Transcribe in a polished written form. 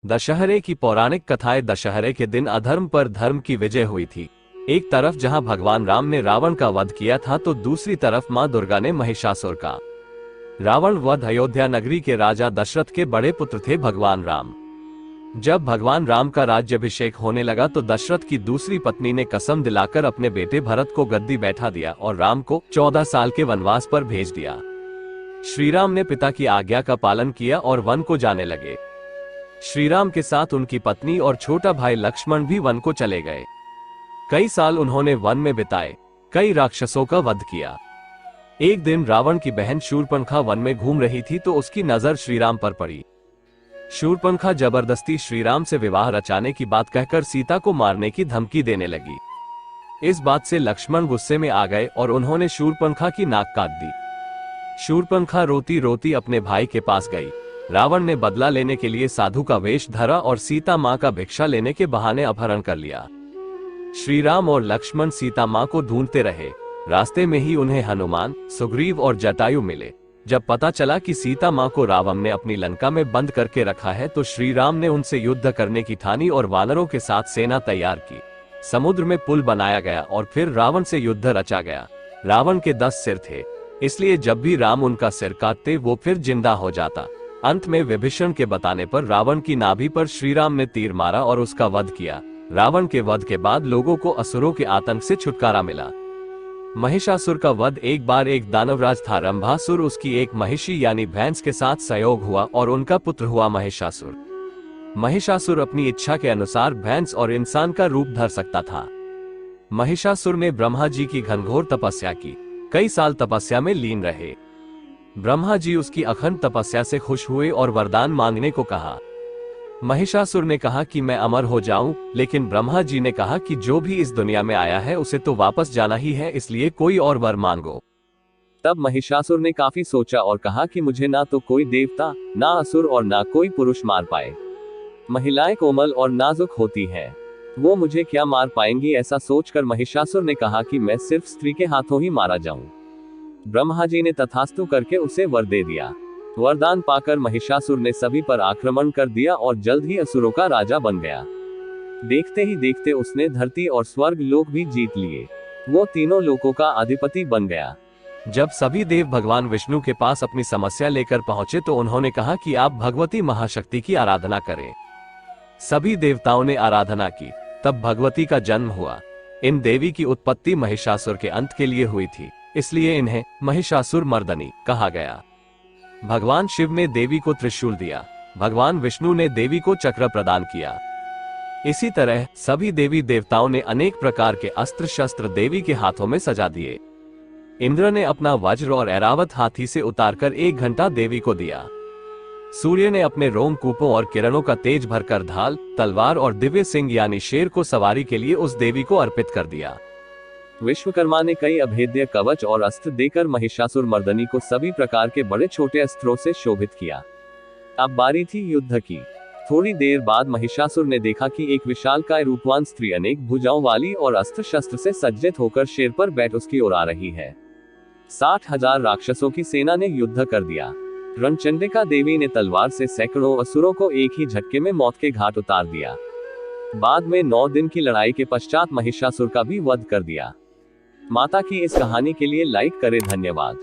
दशहरे की पौराणिक कथाएं दशहरे के दिन अधर्म पर धर्म की विजय हुई थी। एक तरफ जहां भगवान राम ने रावण का वध किया था तो दूसरी तरफ मां दुर्गा ने महिषासुर का। रावण वध अयोध्या नगरी के राजा दशरथ के बड़े पुत्र थे भगवान राम। जब भगवान राम का राज्याभिषेक होने लगा तो दशरथ की दूसरी पत्नी ने कसम दिलाकर अपने बेटे भरत को गद्दी बैठा दिया और राम को 14 साल के वनवास पर भेज दिया। श्री राम ने पिता की आज्ञा का पालन किया और वन को जाने लगे। श्री राम के साथ उनकी पत्नी और छोटा भाई लक्ष्मण भी वन को चले गए। कई साल उन्होंने वन में बिताए, कई राक्षसों का वध किया। एक दिन रावण की बहन शूर्पणखा वन में घूम रही थी तो उसकी नजर श्रीराम पर पड़ी। शूर्पणखा जबरदस्ती श्रीराम से विवाह रचाने की बात कहकर सीता को मारने की धमकी देने लगी। इस बात से लक्ष्मण गुस्से में आ गए और उन्होंने शूर्पणखा की नाक काट दी। शूर्पणखा रोती रोती अपने भाई के पास गई। रावण ने बदला लेने के लिए साधु का वेश धरा और सीता मां का भिक्षा लेने के बहाने अपहरण कर लिया। श्री राम और लक्ष्मण सीता मां को ढूंढते रहे। रास्ते में ही उन्हें हनुमान, सुग्रीव और जटायु मिले। जब पता चला कि सीता मां को रावण ने अपनी लंका में बंद करके रखा है तो श्री राम ने उनसे युद्ध करने की ठानी और वानरों के साथ सेना तैयार की। समुद्र में पुल बनाया गया और फिर रावण से युद्ध रचा गया। रावण के 10 सिर थे, इसलिए जब भी राम उनका सिर काटते वो फिर जिंदा हो जाता। अंत में विभीषण के बताने पर रावण की नाभि पर श्रीराम ने तीर मारा और उसका वध किया। रावण के वध के बाद लोगों को असुरों के आतंक से छुटकारा मिला। महिषासुर का वध एक बार एक दानवराज था रंभासुर, उसकी एक महिषी यानी भैंस के साथ संयोग हुआ और उनका पुत्र हुआ महिषासुर। महिषासुर अपनी इच्छा के अनुसार भैंस और इंसान का रूप धर सकता था। महिषासुर ने ब्रह्मा जी की घनघोर तपस्या की, कई साल तपस्या में लीन रहे। ब्रह्मा जी उसकी अखंड तपस्या से खुश हुए और वरदान मांगने को कहा। महिषासुर ने कहा कि मैं अमर हो जाऊं, लेकिन ब्रह्मा जी ने कहा कि जो भी इस दुनिया में आया है उसे तो वापस जाना ही है, इसलिए कोई और वर मांगो। तब महिषासुर ने काफी सोचा और कहा कि मुझे ना तो कोई देवता, ना असुर और ना कोई पुरुष मार पाए। महिलाएं कोमल और नाजुक होती हैं, वो मुझे क्या मार पाएंगी। ऐसा सोचकर महिषासुर ने कहा कि मैं सिर्फ स्त्री के हाथों ही मारा जाऊं। ब्रह्मा जी ने तथास्तु करके उसे वर दे दिया। वरदान पाकर महिषासुर ने सभी पर आक्रमण कर दिया और जल्द ही असुरों का राजा बन गया। देखते ही देखते उसने धरती और स्वर्ग लोक भी जीत लिए। वो तीनों लोकों का अधिपति बन गया। जब सभी देव भगवान विष्णु के पास अपनी समस्या लेकर पहुंचे तो उन्होंने कहा कि आप भगवती महाशक्ति की आराधना करें। सभी देवताओं ने आराधना की, तब भगवती का जन्म हुआ। इन देवी की उत्पत्ति महिषासुर के अंत के लिए हुई थी, इसलिए इन्हें महिषासुर मर्दनी कहा गया। भगवान शिव ने देवी को त्रिशूल दिया, भगवान विष्णु ने देवी को चक्र प्रदान किया। इसी तरह सभी देवी देवताओं ने अनेक प्रकार के अस्त्र शस्त्र देवी के हाथों में सजा दिए। इंद्र ने अपना वज्र और ऐरावत हाथी से उतारकर 1 घंटा देवी को दिया। सूर्य ने अपने रोमकूपों और किरणों का तेज भरकर ढाल, तलवार और दिव्य सिंह यानी शेर को सवारी के लिए उस देवी को अर्पित कर दिया। विश्वकर्मा ने कई अभेद्य कवच और अस्त्र देकर महिषासुर मर्दनी को सभी प्रकार के बड़े छोटे अस्त्रों से शोभित किया। अब बारी थी युद्ध की। थोड़ी देर बाद महिषासुर ने देखा कि एक विशालकाय रूपवान स्त्री अनेक भुजाओं वाली और अस्त्र शस्त्र से सज्जित होकर शेर पर बैठ उसकी ओर आ रही है। 60,000 राक्षसों की सेना ने युद्ध कर दिया। रणचंडिका देवी ने तलवार से सैकड़ों असुरों को एक ही झटके में मौत के घाट उतार दिया। बाद में 9 दिन की लड़ाई के पश्चात महिषासुर का भी वध कर दिया। माता की इस कहानी के लिए लाइक करें। धन्यवाद।